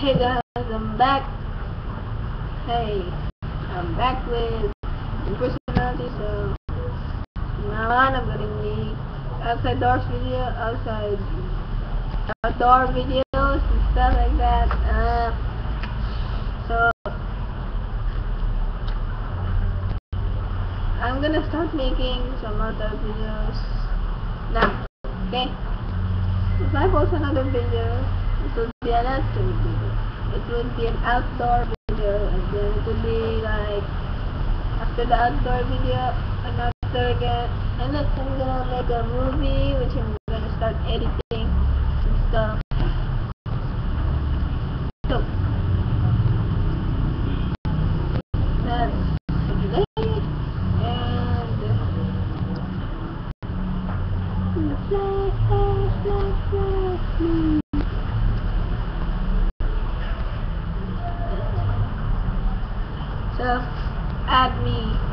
Hey guys, I'm back. Hey, I'm back with personality. So now on, I'm gonna make outdoor videos and stuff like that. So I'm gonna start making some outdoor videos now. Okay. If I post another video, it will be an outdoor video. It will be an outdoor video, and then it will be like after the outdoor video, another again, and then I'm gonna make a movie, which I'm gonna start editing and stuff. So that's today, and so add me